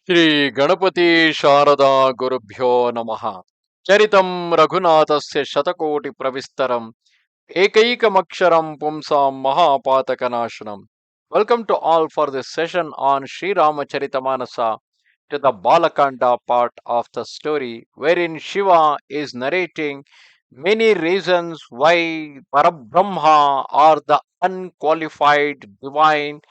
Shri Ganapati Sharada Gurubhyo Namaha Charitam Raghunathasya Shatakoti Pravistaram Ekaikamaksharam Pumsam Mahapatakanashanam. Welcome to all for this session on Sri Rama Manasa to the Balakanda part of the story wherein Shiva is narrating many reasons why Parabrahma or the unqualified divine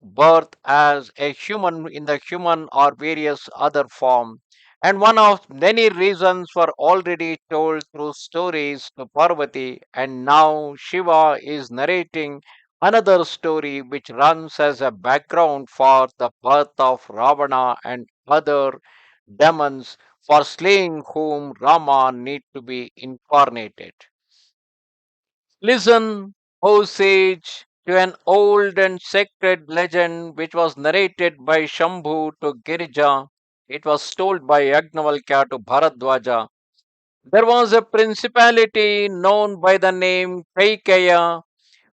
birth as a human in the human or various other form. And one of many reasons were already told through stories to Parvati, and now Shiva is narrating another story which runs as a background for the birth of Ravana and other demons for slaying whom Rama need to be incarnated. Listen, O sage, to an old and sacred legend which was narrated by Shambhu to Girija. It was told by Yagnavalkya to Bharadwaja. There was a principality known by the name Kekaya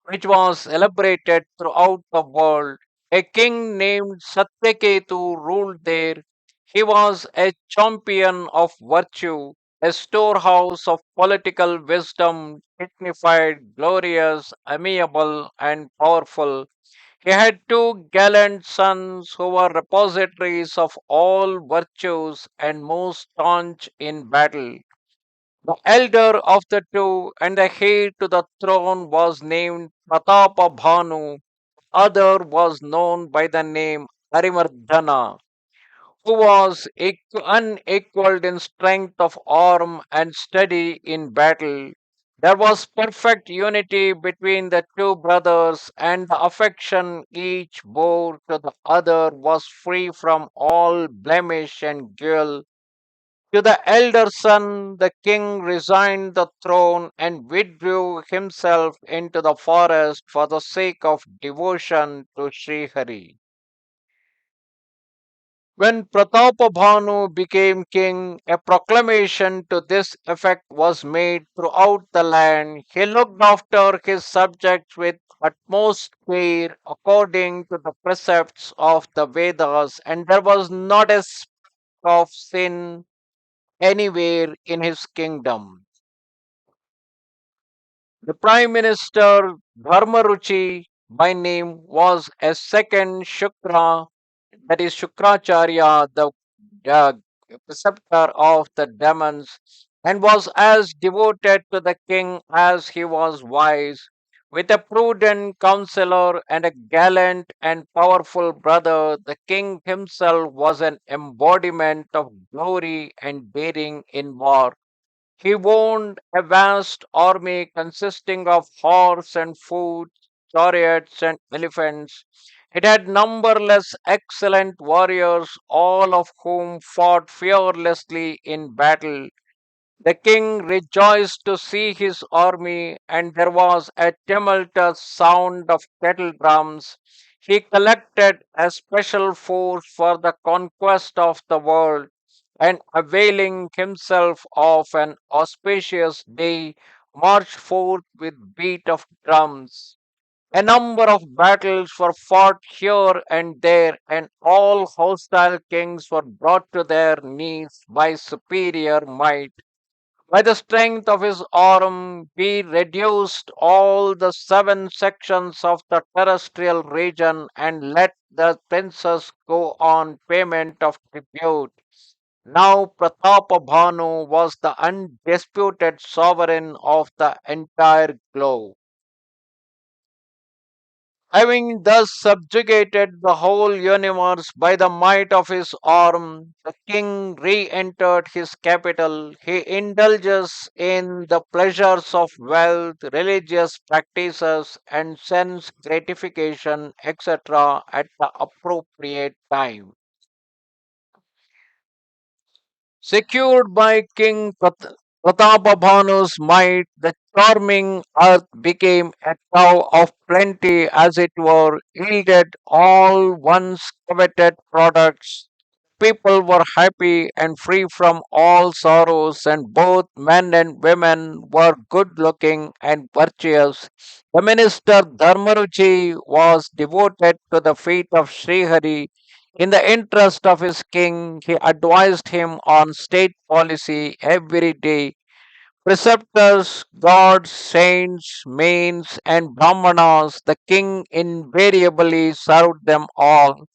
which was celebrated throughout the world. A king named Satyaketu ruled there. He was a champion of virtue, a storehouse of political wisdom, dignified, glorious, amiable, and powerful. He had two gallant sons who were repositories of all virtues and most staunch in battle. The elder of the two and the heir to the throne was named Prathapabhanu. Other was known by the name Arimardhana, who was unequaled in strength of arm and steady in battle. There was perfect unity between the two brothers, and the affection each bore to the other was free from all blemish and guile. To the elder son, the king resigned the throne and withdrew himself into the forest for the sake of devotion to Srihari. When Pratapabhanu became king, a proclamation to this effect was made throughout the land. He looked after his subjects with utmost care according to the precepts of the Vedas, and there was not a speck of sin anywhere in his kingdom. The Prime Minister Dharmaruchi by name was a second Shukra, that is Shukracharya, the uh, preceptor of the demons, and was as devoted to the king as he was wise. With a prudent counselor and a gallant and powerful brother, the king himself was an embodiment of glory and daring in war. He owned a vast army consisting of horse and foot, chariots and elephants. It had numberless excellent warriors, all of whom fought fearlessly in battle. The king rejoiced to see his army, and there was a tumultuous sound of kettle drums. He collected a special force for the conquest of the world, and availing himself of an auspicious day, marched forth with beat of drums. A number of battles were fought here and there, and all hostile kings were brought to their knees by superior might. By the strength of his arm, he reduced all the seven sections of the terrestrial region and let the princes go on payment of tribute. Now Pratapabhanu was the undisputed sovereign of the entire globe. Having thus subjugated the whole universe by the might of his arm, the king re entered his capital. He indulges in the pleasures of wealth, religious practices, and sense gratification, etc., at the appropriate time. Secured by Pratapabhanu's might, the charming earth became a cow of plenty, as it were, yielded all once coveted products. People were happy and free from all sorrows, and both men and women were good looking and virtuous. The minister Dharmaruchi was devoted to the feet of Srihari. In the interest of his king, he advised him on state policy every day. Preceptors, gods, saints, mains, and Brahmanas, the king invariably served them all.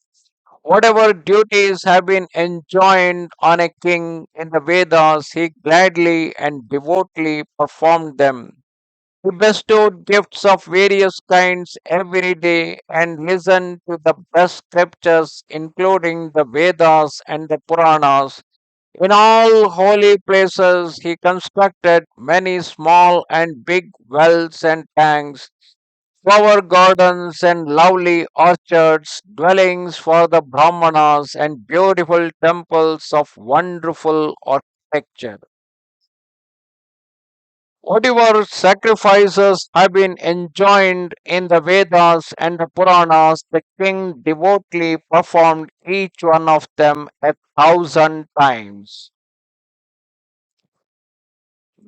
Whatever duties have been enjoined on a king in the Vedas, he gladly and devotedly performed them. He bestowed gifts of various kinds every day and listened to the best scriptures, including the Vedas and the Puranas. In all holy places, he constructed many small and big wells and tanks, flower gardens and lovely orchards, dwellings for the Brahmanas, and beautiful temples of wonderful architecture. Whatever sacrifices have been enjoined in the Vedas and the Puranas, the king devotedly performed each one of them 1,000 times.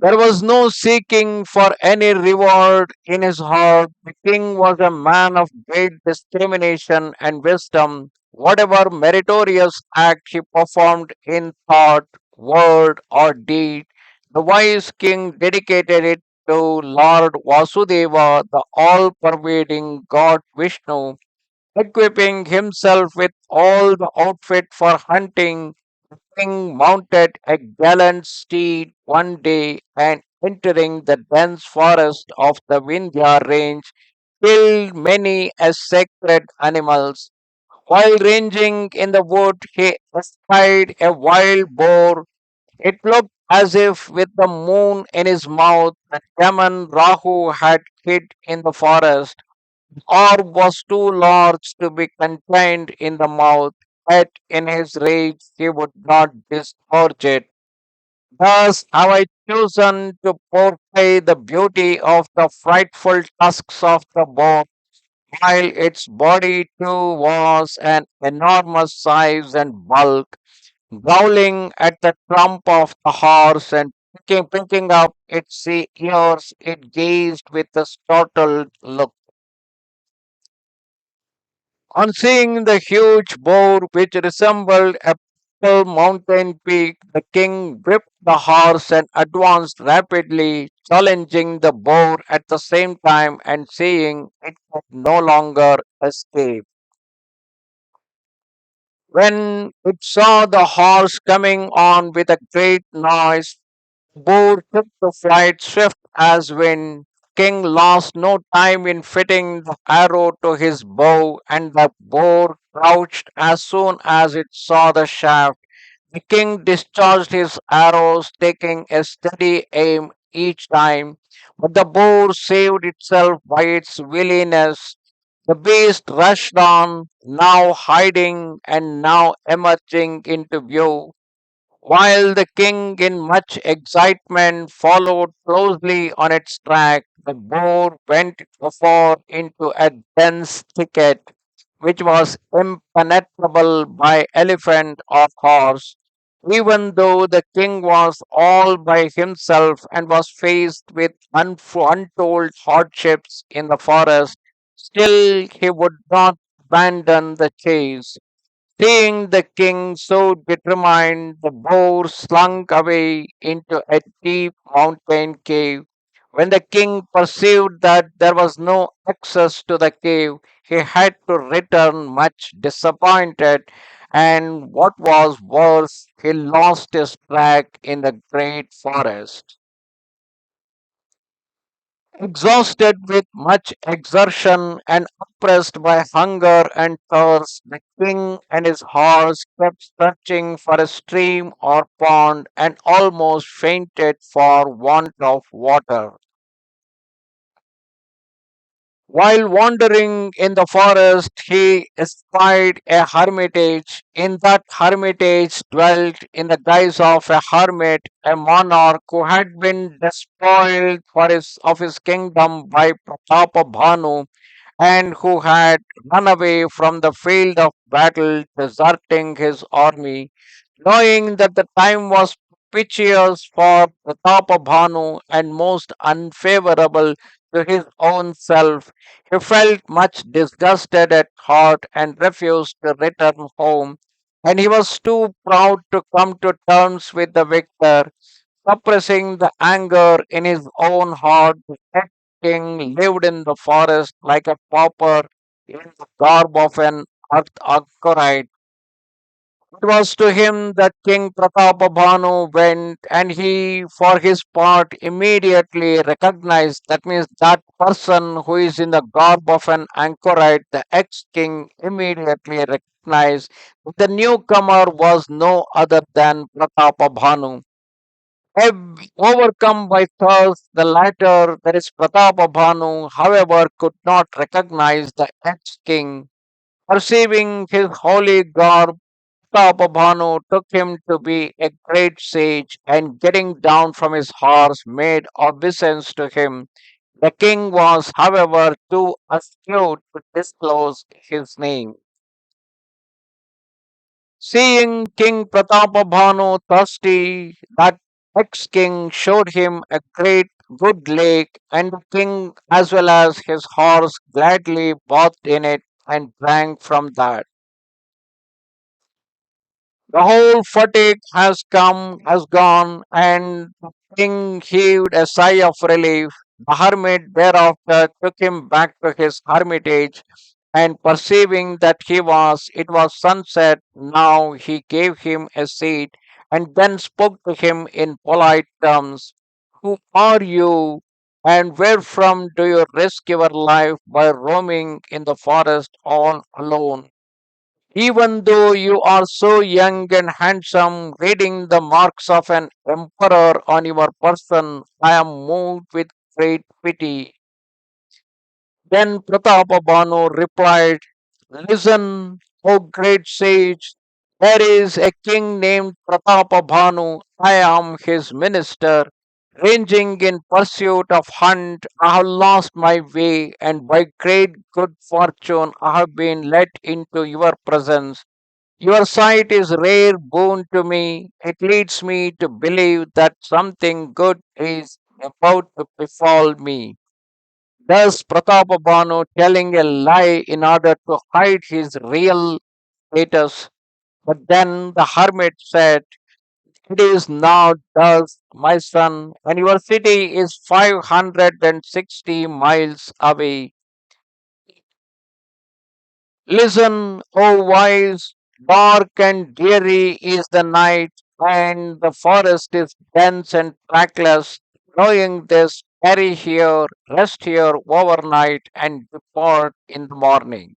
There was no seeking for any reward in his heart. The king was a man of great discrimination and wisdom. Whatever meritorious act he performed in thought, word, or deed, the wise king dedicated it to Lord Vasudeva, the all pervading God Vishnu, equipping himself with all the outfit for hunting. King mounted a gallant steed one day and entering the dense forest of the Vindhya range, killed many as sacred animals. While ranging in the wood, he espied a wild boar. It looked as if, with the moon in his mouth, the demon Rahu had hid in the forest. Orb was too large to be contained in the mouth, yet in his rage he would not disgorge it. Thus have I chosen to portray the beauty of the frightful tusks of the boar, while its body too was an enormous size and bulk. Growling at the trump of the horse and picking up its ears, it gazed with a startled look. On seeing the huge boar, which resembled a purple mountain peak, the king whipped the horse and advanced rapidly, challenging the boar at the same time and seeing it could no longer escape. When it saw the horse coming on with a great noise, boar took to flight swift as wind. King lost no time in fitting the arrow to his bow, and the boar crouched as soon as it saw the shaft. The king discharged his arrows, taking a steady aim each time, but the boar saved itself by its willingness. The beast rushed on, now hiding and now emerging into view. While the king, in much excitement, followed closely on its track, the boar went afar into a dense thicket, which was impenetrable by elephant or horse. Even though the king was all by himself and was faced with untold hardships in the forest, still he would not abandon the chase. Seeing the king so determined, the boar slunk away into a deep mountain cave. When the king perceived that there was no access to the cave, he had to return much disappointed, and what was worse, he lost his track in the great forest. Exhausted with much exertion and oppressed by hunger and thirst, the king and his horse kept searching for a stream or pond and almost fainted for want of water. While wandering in the forest, he espied a hermitage. In that hermitage dwelt, in the guise of a hermit, a monarch who had been despoiled of his kingdom by Prathapabhanu and who had run away from the field of battle, deserting his army. Knowing that the time was propitious for Pratapabhanu and most unfavorable, to his own self. He felt much disgusted at heart and refused to return home. And he was too proud to come to terms with the victor. Suppressing the anger in his own heart, the king lived in the forest like a pauper in the garb of an anchorite. It was to him that King Prathapabhanu went, and he, for his part, immediately recognized. That means that person who is in the garb of an anchorite, the ex king, immediately recognized that the newcomer was no other than Prathapabhanu. Overcome by thirst, the latter, that is Prathapabhanu, however, could not recognize the ex king. Perceiving his holy garb, Prathapabhanu took him to be a great sage, and getting down from his horse, made obeisance to him. The king was, however, too astute to disclose his name. Seeing King Pratapabhanu thirsty, that ex-king showed him a great good lake, and the king as well as his horse gladly bathed in it and drank from that. The whole fatigue has gone, and the king heaved a sigh of relief. The hermit thereafter took him back to his hermitage, and perceiving that it was sunset, now he gave him a seat, and then spoke to him in polite terms. Who are you, and where from do you risk your life by roaming in the forest all alone? Even though you are so young and handsome, reading the marks of an emperor on your person, I am moved with great pity. Then Pratapabhanu replied, Listen, O great sage, there is a king named Pratapabhanu. I am his minister. Ranging in pursuit of hunt, I have lost my way, and by great good fortune I have been led into your presence. Your sight is rare boon to me. It leads me to believe that something good is about to befall me. Thus, Pratapabhanu telling a lie in order to hide his real status. But then the hermit said, It is now dusk, my son, and your city is 560 miles away. Listen, O wise, dark and dreary is the night, and the forest is dense and trackless. Knowing this, tarry here, rest here overnight, and depart in the morning.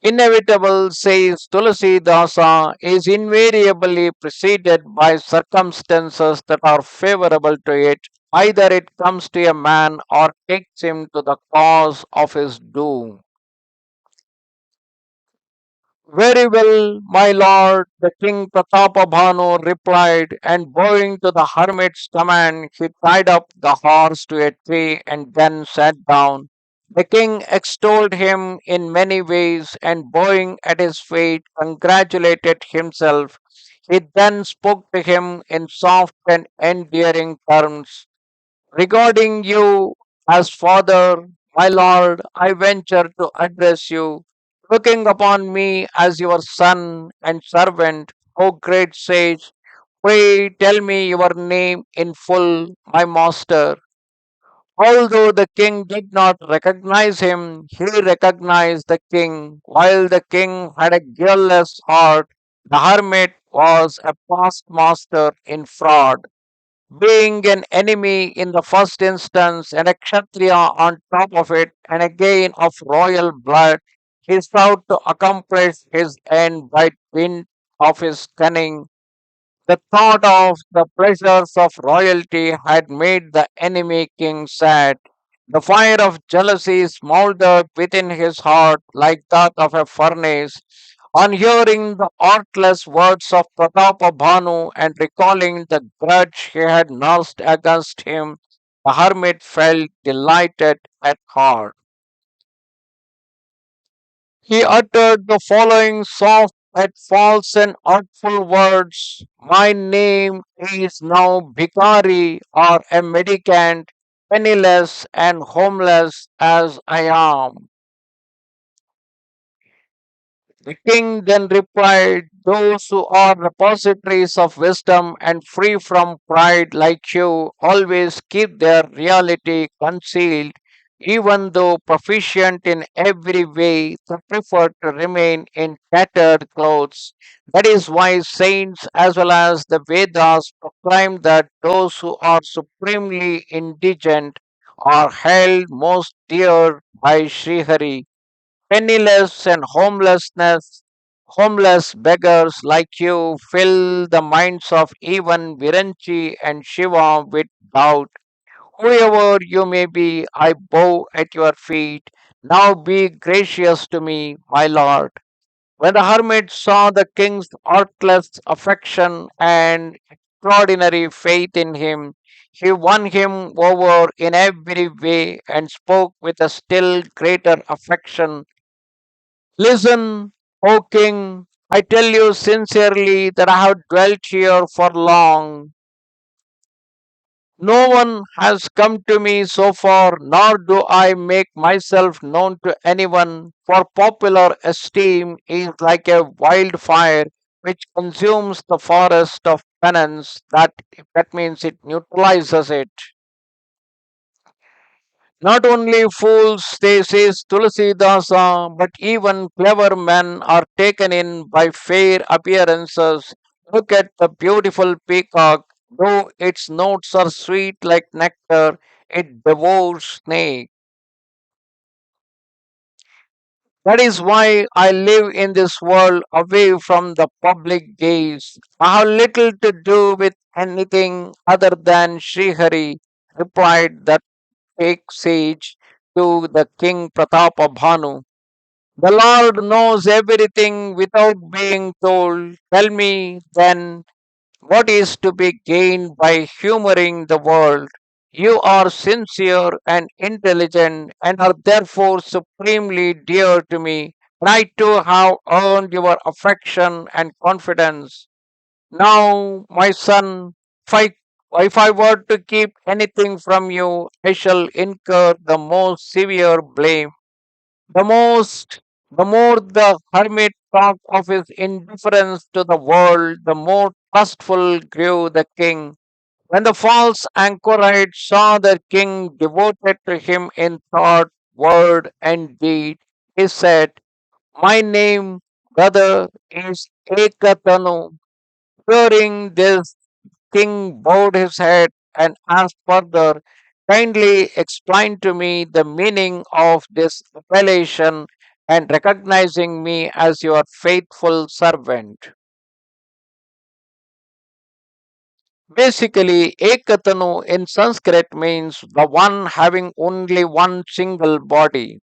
Inevitable, says Tulasi Dasa, is invariably preceded by circumstances that are favorable to it. Either it comes to a man or takes him to the cause of his doom. Very well, my lord, the king Pratapabhanu replied, and bowing to the hermit's command, he tied up the horse to a tree and then sat down. The king extolled him in many ways, and bowing at his feet, congratulated himself. He then spoke to him in soft and endearing terms. Regarding you as father, my lord, I venture to address you, looking upon me as your son and servant, O great sage. Pray tell me your name in full, my master. Although the king did not recognize him, he recognized the king. While the king had a guileless heart, the hermit was a past master in fraud. Being an enemy in the first instance and a Kshatriya on top of it, and again of royal blood, he sought to accomplish his end by dint of his cunning. The thought of the pleasures of royalty had made the enemy king sad. The fire of jealousy smoldered within his heart like that of a furnace. On hearing the artless words of Pratapabhanu and recalling the grudge he had nursed against him, the hermit felt delighted at heart. He uttered the following soft yet false and artful words: My name is now Bhikari or a medicant. penniless and homeless as I am. The king then replied, those who are repositories of wisdom and free from pride like you always keep their reality concealed, even though proficient in every way, they prefer to remain in tattered clothes. That is why saints as well as the Vedas proclaim that those who are supremely indigent are held most dear by Srihari. Penniless and homeless beggars like you fill the minds of even Viranchi and Shiva with doubt. Whoever you may be, I bow at your feet. Now be gracious to me, my lord. When the hermit saw the king's artless affection and extraordinary faith in him, he won him over in every way and spoke with a still greater affection. Listen, O king, I tell you sincerely that I have dwelt here for long. No one has come to me so far, nor do I make myself known to anyone, for popular esteem is like a wildfire which consumes the forest of penance. That means it neutralizes it. Not only fools, they says Tulsidasa, but even clever men are taken in by fair appearances. Look at the beautiful peacock, though its notes are sweet like nectar, it devours snake. That is why I live in this world away from the public gaze. I have little to do with anything other than Srihari, replied the fake sage to the king Prathapabhanu. The Lord knows everything without being told. Tell me then what is to be gained by humoring the world. You are sincere and intelligent and are therefore supremely dear to me. And I too have earned your affection and confidence. Now, my son, if I, if I were to keep anything from you, I shall incur the most severe blame. The most, the more the hermit talked of his indifference to the world, the more trustful grew the king. When the false anchorite saw the king devoted to him in thought, word, and deed, he said, my name, brother, is Ekatanu. Hearing this, king bowed his head and asked further, kindly explain to me the meaning of this appellation and recognizing me as your faithful servant. Basically, Ekatanu in Sanskrit means the one having only one single body.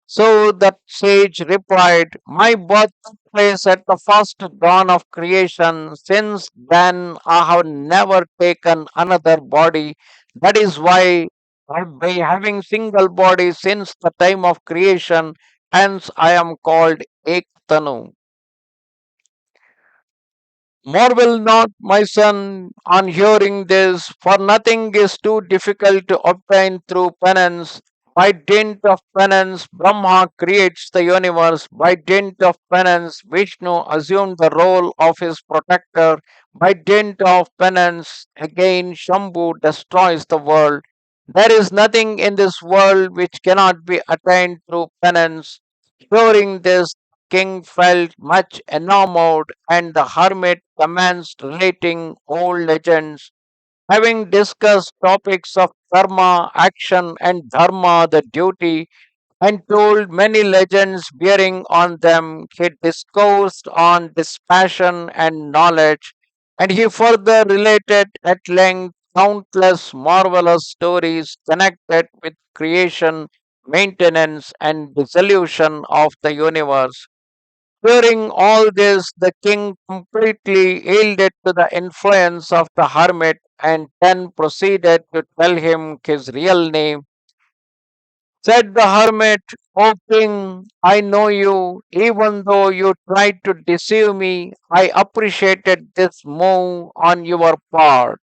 So that sage replied, my birth took place at the first dawn of creation. Since then, I have never taken another body. That is why, by having single body since the time of creation, hence I am called Ektanu. Marvel not, my son, on hearing this, for nothing is too difficult to obtain through penance. By dint of penance, Brahma creates the universe. By dint of penance, Vishnu assumed the role of his protector. By dint of penance, again Shambhu destroys the world. There is nothing in this world which cannot be attained through penance. Hearing this, king felt much enamored, and the hermit commenced relating old legends. Having discussed topics of karma, action, and dharma, the duty, and told many legends bearing on them, he discoursed on dispassion and knowledge, and he further related at length countless marvelous stories connected with creation, maintenance, and dissolution of the universe. Hearing all this, the king completely yielded to the influence of the hermit and then proceeded to tell him his real name. Said the hermit, O king, I know you. Even though you tried to deceive me, I appreciated this move on your part.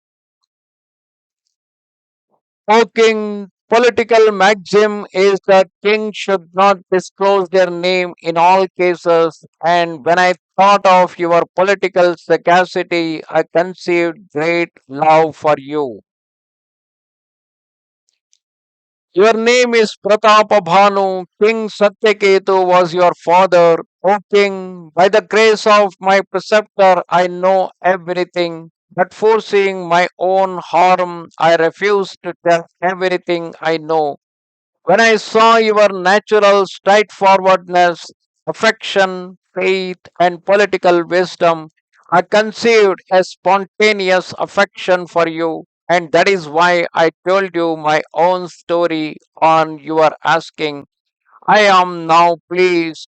O king, political maxim is that kings should not disclose their name in all cases, and when I thought of your political sagacity, I conceived great love for you. Your name is Prathapabhanu. King Satyakethu was your father. O king, by the grace of my preceptor, I know everything. But foreseeing my own harm, I refuse to tell everything I know. When I saw your natural straightforwardness, affection, faith, and political wisdom, I conceived a spontaneous affection for you, and that is why I told you my own story on your asking. I am now pleased.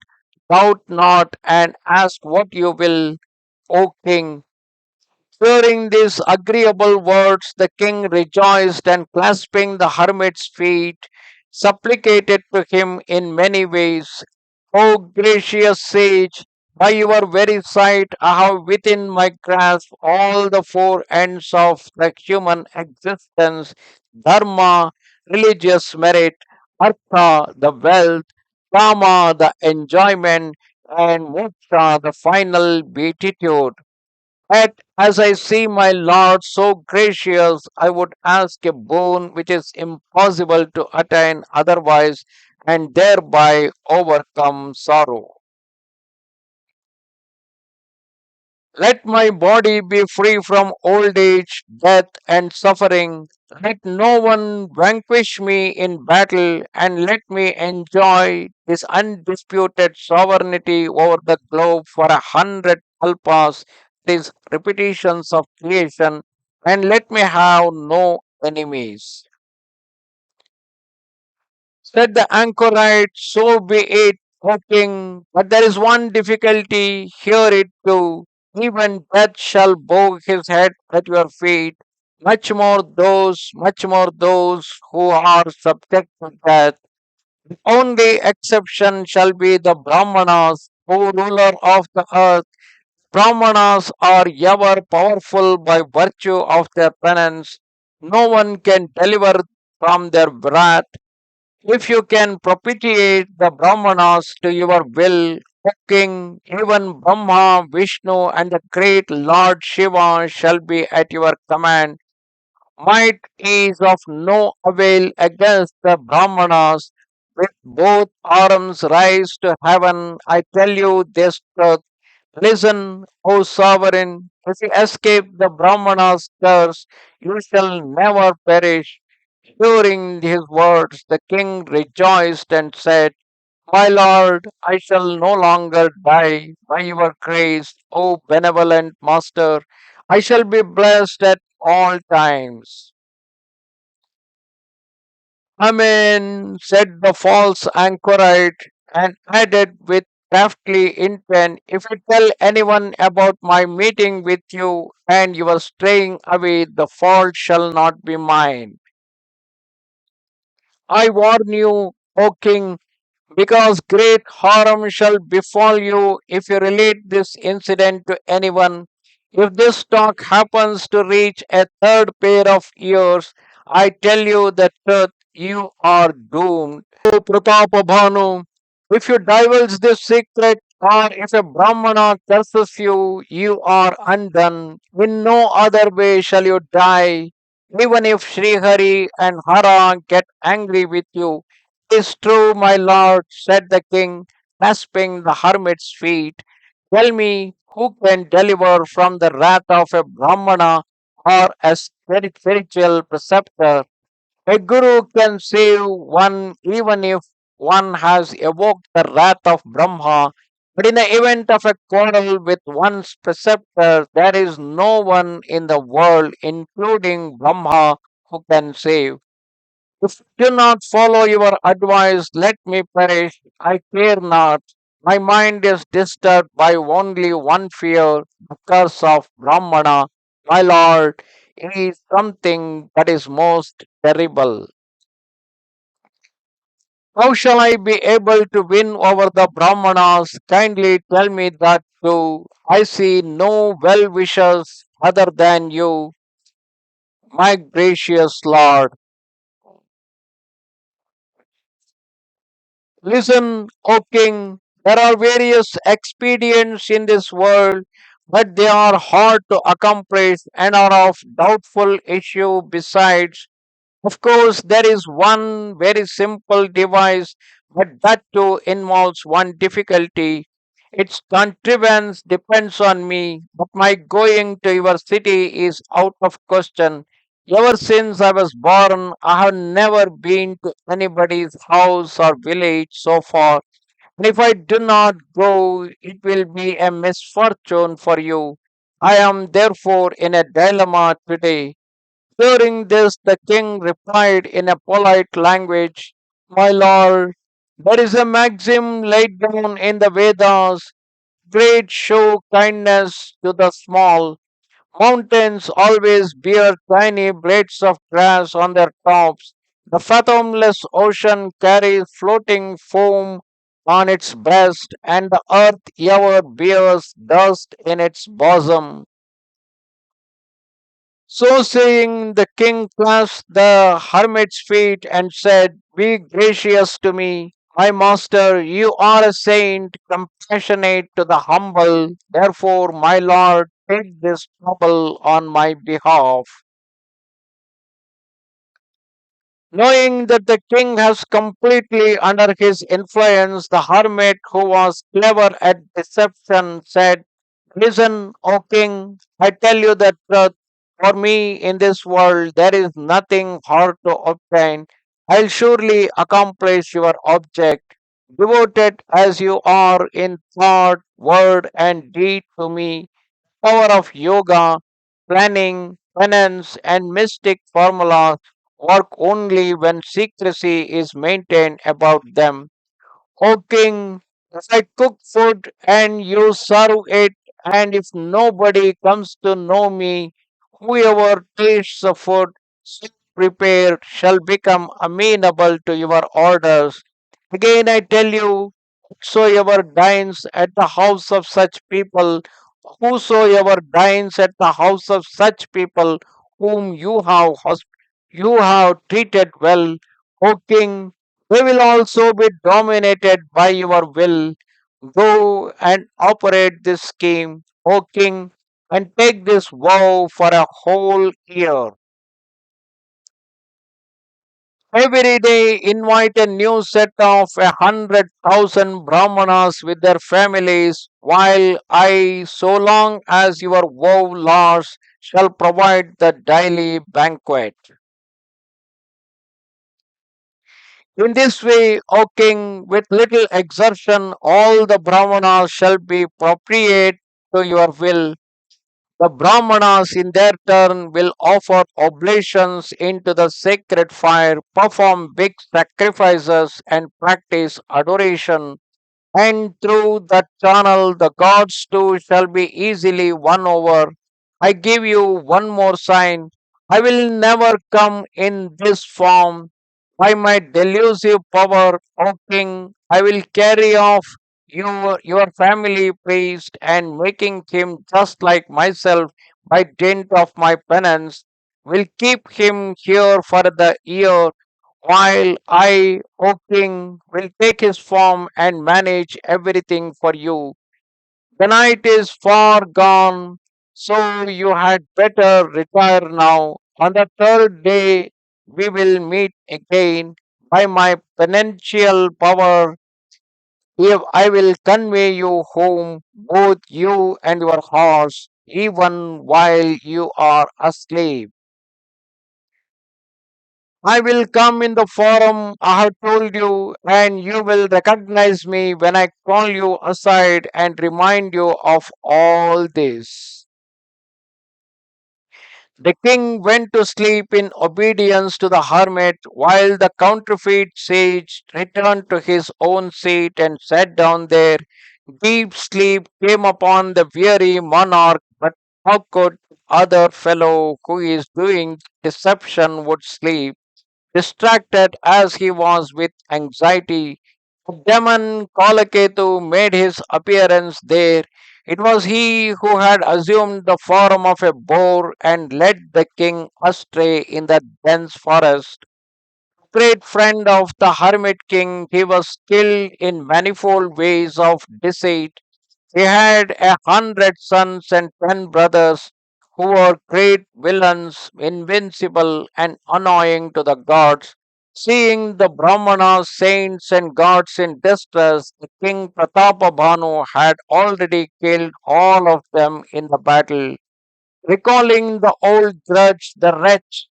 Doubt not and ask what you will, O king. Hearing these agreeable words, the king rejoiced and clasping the hermit's feet, supplicated to him in many ways. O gracious sage, by your very sight I have within my grasp all the four ends of the human existence: dharma, religious merit; artha, the wealth; kama, the enjoyment; and moksha, the final beatitude. Yet, as I see my Lord so gracious, I would ask a boon which is impossible to attain otherwise, and thereby overcome sorrow. Let my body be free from old age, death, and suffering. Let no one vanquish me in battle, and let me enjoy this undisputed sovereignty over the globe for 100 kalpas, these repetitions of creation, and let me have no enemies. Said the anchorite, so be it, O king. But there is one difficulty, hear it too. Even death shall bow his head at your feet. Much more those who are subject to death. The only exception shall be the Brahmanas, who ruler of the earth. Brahmanas are ever powerful by virtue of their penance. No one can deliver from their wrath. If you can propitiate the Brahmanas to your will, O king, even Brahma, Vishnu, and the great Lord Shiva shall be at your command. Might is of no avail against the Brahmanas. With both arms raised to heaven, I tell you this truth. Listen, O sovereign, if you escape the Brahmanas' curse, you shall never perish. Hearing his words, the king rejoiced and said, my lord, I shall no longer die by your grace, O benevolent master. I shall be blessed at all times. Amen, said the false anchorite, and added with crafty intent, if you tell anyone about my meeting with you and your straying away, the fault shall not be mine. I warn you, O king, because great harm shall befall you if you relate this incident to anyone. If this talk happens to reach a third pair of ears, I tell you the truth, you are doomed. O Prathapabhanu, if you divulge this secret, or if a Brahmana curses you, you are undone. In no other way shall you die. Even if Srihari and Hara get angry with you, is true, my lord, said the king, clasping the hermit's feet. Tell me, who can deliver from the wrath of a Brahmana or a spiritual preceptor? A guru can save one even if one has evoked the wrath of Brahma. But in the event of a quarrel with one's preceptor, there is no one in the world, including Brahma, who can save. If you do not follow your advice, let me perish. I care not. My mind is disturbed by only one fear, the curse of Brahmana. My lord, it is something that is most terrible. How shall I be able to win over the Brahmanas? Kindly tell me that too. I see no well wishers other than you, my gracious lord. Listen, O king, there are various expedients in this world, but they are hard to accomplish and are of doubtful issue. Besides, of course, there is one very simple device, but that too involves one difficulty. Its contrivance depends on me, but my going to your city is out of question. Ever since I was born, I have never been to anybody's house or village so far. And if I do not go, it will be a misfortune for you. I am therefore in a dilemma today. Hearing this, the king replied in a polite language, My lord, there is a maxim laid down in the Vedas, great show kindness to the small. Mountains always bear tiny blades of grass on their tops. The fathomless ocean carries floating foam on its breast, and the earth ever bears dust in its bosom. So saying, the king clasped the hermit's feet and said, Be gracious to me, my master. You are a saint, compassionate to the humble. Therefore, my lord, take this trouble on my behalf. Knowing that the king has completely under his influence, the hermit, who was clever at deception, said, Listen, O king, I tell you the truth. For me in this world there is nothing hard to obtain. I'll surely accomplish your object. Devoted as you are in thought, word, and deed to me, power of yoga, planning, penance, and mystic formulas work only when secrecy is maintained about them. O king, if I cook food and you serve it, and if nobody comes to know me, whoever tastes the food so prepared shall become amenable to your orders. Again, I tell you, whosoever dines at the house of such people, whosoever dines at the house of such people whom you have treated well, O king, they will also be dominated by your will. Go and operate this scheme, O king, and take this vow for a whole year. Every day invite a new set of 100,000 Brahmanas with their families, while I, so long as your vow lasts, shall provide the daily banquet. In this way, O king, with little exertion, all the Brahmanas shall be appropriate to your will. The Brahmanas, in their turn, will offer oblations into the sacred fire, perform big sacrifices, and practice adoration, and through that channel the gods too shall be easily won over. I give you one more sign. I will never come in this form. By my delusive power, O king, I will carry off your family priest and making him just like myself by dint of my penance, will keep him here for the year while I, O king, will take his form and manage everything for you. The night is far gone, so you had better retire now. On the third day, we will meet again. By my penitential power, if I will convey you home, both you and your horse, even while you are asleep. I will come in the forum I have told you, and you will recognize me when I call you aside and remind you of all this. The king went to sleep in obedience to the hermit, while the counterfeit sage returned to his own seat and sat down there. Deep sleep came upon the weary monarch, but how could other fellow who is doing deception would sleep? Distracted as he was with anxiety, the demon Kalakethu made his appearance there. It was he who had assumed the form of a boar and led the king astray in the dense forest. great friend of the hermit king, he was skilled in manifold ways of deceit. He had 100 sons and 10 brothers who were great villains, invincible and annoying to the gods. Seeing the Brahmanas, saints and gods in distress, the king Prathapabhanu had already killed all of them in the battle. Recalling the old grudge, the wretch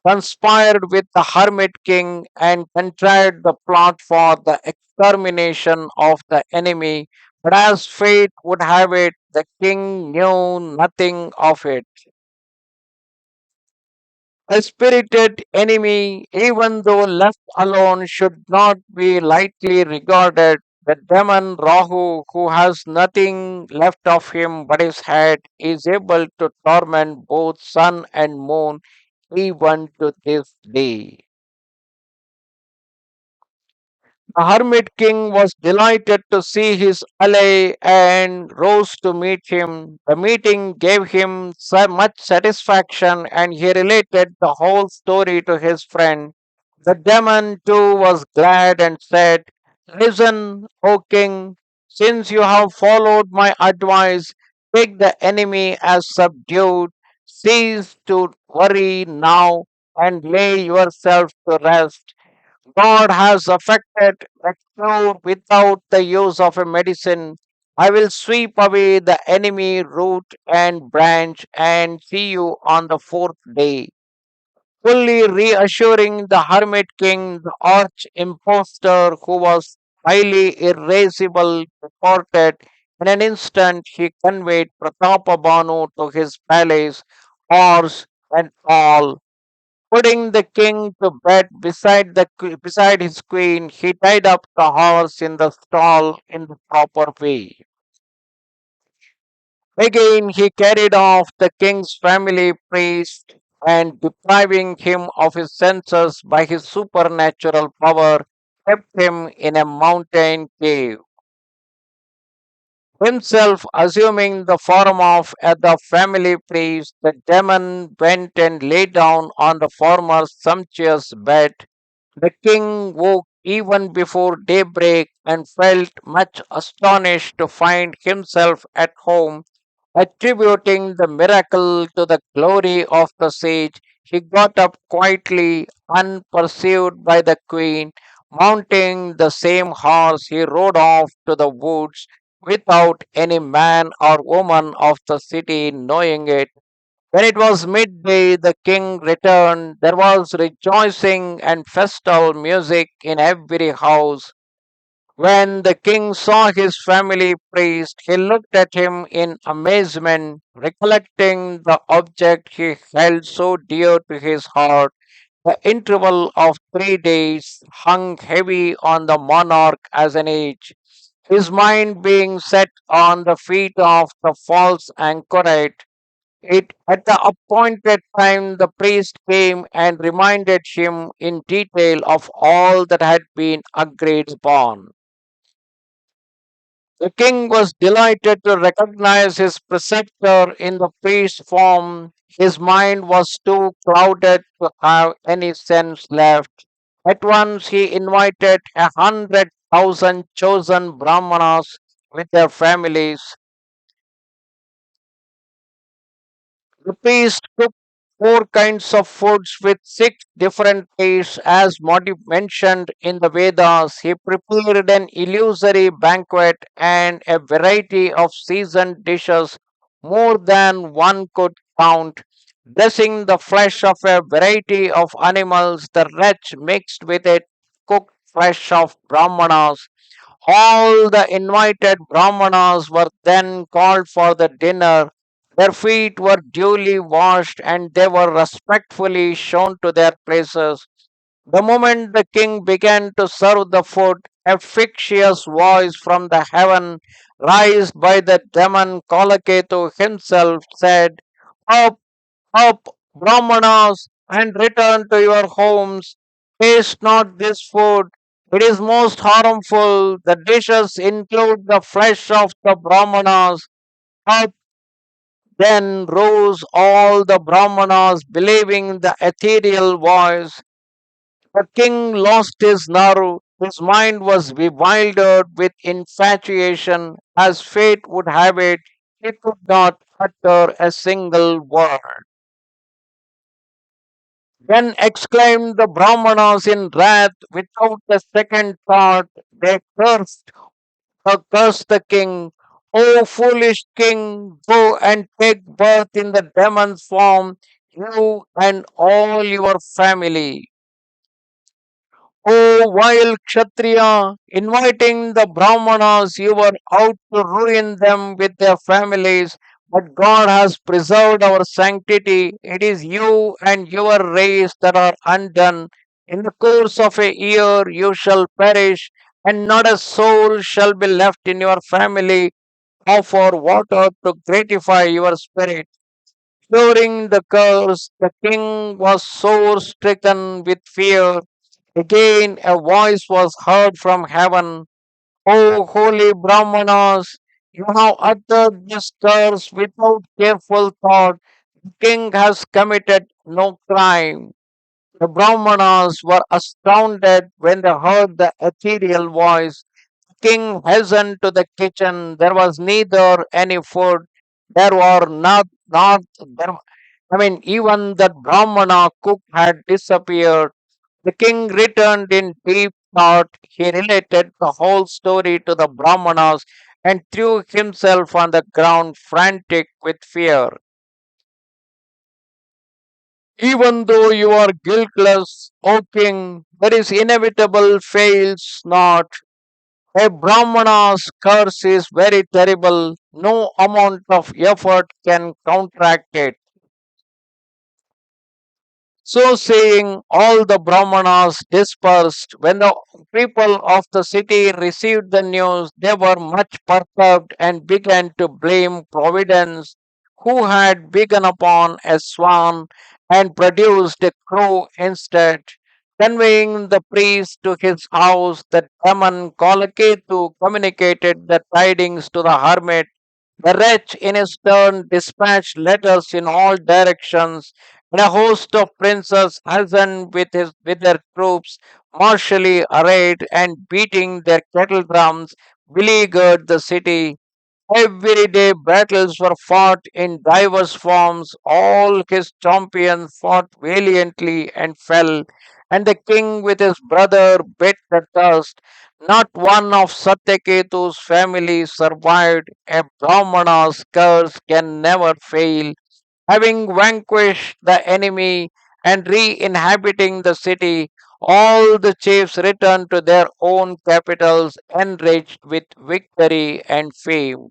conspired with the hermit king and contrived the plot for the extermination of the enemy. But as fate would have it, the king knew nothing of it. A spirited enemy, even though left alone, should not be lightly regarded. The demon Rahu, who has nothing left of him but his head, is able to torment both sun and moon even to this day. The hermit king was delighted to see his ally and rose to meet him. The meeting gave him so much satisfaction and he related the whole story to his friend. The demon too was glad and said, "Listen, O king, since you have followed my advice, take the enemy as subdued, cease to worry now, and lay yourself to rest. God has affected a cure without the use of a medicine. I will sweep away the enemy root and branch and see you on the fourth day." Fully reassuring the hermit king, the arch impostor, who was highly irascible, deported. In an instant, he conveyed Pratapabhanu to his palace, horse and all. Putting the king to bed beside his queen, he tied up the horse in the stall in the proper way. Again, he carried off the king's family priest and, depriving him of his senses by his supernatural power, kept him in a mountain cave. Himself assuming the form of the family priest, the demon went and lay down on the former's sumptuous bed. The king woke even before daybreak and felt much astonished to find himself at home. Attributing the miracle to the glory of the sage, he got up quietly, unperceived by the queen. Mounting the same horse, he rode off to the woods without any man or woman of the city knowing it. When it was midday, the king returned. There was rejoicing and festal music in every house. When the king saw his family priest, he looked at him in amazement, recollecting the object he held so dear to his heart. The interval of 3 days hung heavy on the monarch as an age. His mind being set on the feet of the false anchorite, at the appointed time the priest came and reminded him in detail of all that had been agreed upon. The king was delighted to recognize his preceptor in the priest's form. His mind was too clouded to have any sense left. At once he invited 100,000 chosen Brahmanas with their families. The priest cooked four kinds of foods with six different tastes, as mentioned in the Vedas. He prepared an illusory banquet and a variety of seasoned dishes, more than one could count. Dressing the flesh of a variety of animals, the wretch mixed with it cooked flesh of Brahmanas. All the invited Brahmanas were then called for the dinner. Their feet were duly washed and they were respectfully shown to their places. The moment the king began to serve the food, a fictitious voice from the heaven, raised by the demon Kalakethu himself, said, "Up, up, Brahmanas, and return to your homes. Taste not this food. It is most harmful. The dishes include the flesh of the Brahmanas." Up then rose all the Brahmanas, believing the ethereal voice. The king lost his nerve. His mind was bewildered with infatuation. As fate would have it, he could not utter a single word. Then exclaimed the Brahmanas in wrath, without a second thought, they cursed the king. O foolish king, go and take birth in the demon's form, you and all your family. O vile Kshatriya, inviting the Brahmanas, you were out to ruin them with their families, but God has preserved our sanctity. It is you and your race that are undone. In the course of a year you shall perish, and not a soul shall be left in your family. Offer water to gratify your spirit. During the curse, the king was sore stricken with fear. Again, a voice was heard from heaven. O holy Brahmanas, you have uttered this curse without careful thought. The king has committed no crime. The Brahmanas were astounded when they heard the ethereal voice. The king hastened to the kitchen. There was neither any food. There were not there, even the Brahmana cook had disappeared. The king returned in deep thought. He related the whole story to the Brahmanas and threw himself on the ground, frantic with fear. Even though you are guiltless, O king, there is inevitable fails not. A Brahmana's curse is very terrible. No amount of effort can counteract it. So saying, all the Brahmanas dispersed. When the people of the city received the news, they were much perturbed and began to blame Providence, who had begun upon a swan and produced a crow instead. Conveying the priest to his house, the demon Kalakethu communicated the tidings to the hermit. The wretch in his turn dispatched letters in all directions, and a host of princes hastened with their troops, martially arrayed and beating their kettle drums, beleaguered the city. Every day battles were fought in diverse forms. All his champions fought valiantly and fell, and the king with his brother bit the dust. Not one of Satyaketu's family survived. A Brahmana's curse can never fail. Having vanquished the enemy and re-inhabiting the city, all the chiefs returned to their own capitals, enriched with victory and fame.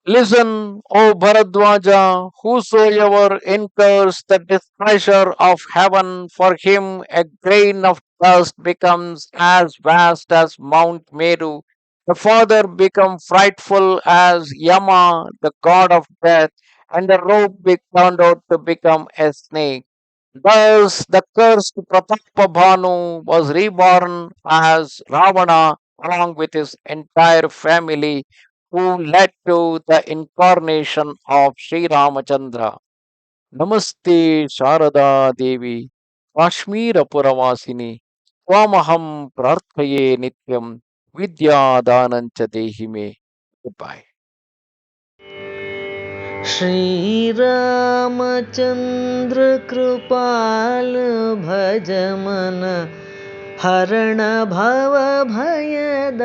Listen, O Bharadwaja, whosoever incurs the displeasure of heaven, for him a grain of dust becomes as vast as Mount Meru. The father becomes frightful as Yama, the god of death, and the rope be turned out to become a snake. Thus, the cursed Prathapabhanu was reborn as Ravana along with his entire family, who led to the incarnation of Sri Ramachandra. Namaste Sharada Devi, Kashmira Puravasini, Twamaham Prarthaye Nityam, Vidya Danancha Dehime. Goodbye. Shri Ramchandra कृपाल भज मन हरण भव भयदारुणं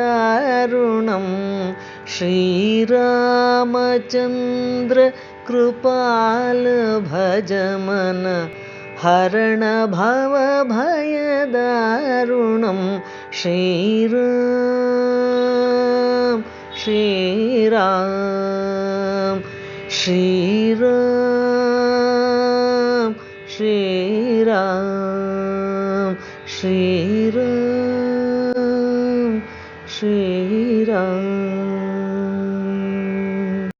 श्रीरामचन्द्र कृपाल भज मन हरण भव भयदारुणं श्रीराम श्रीराम श्रीराम श्रीराम श्रीराम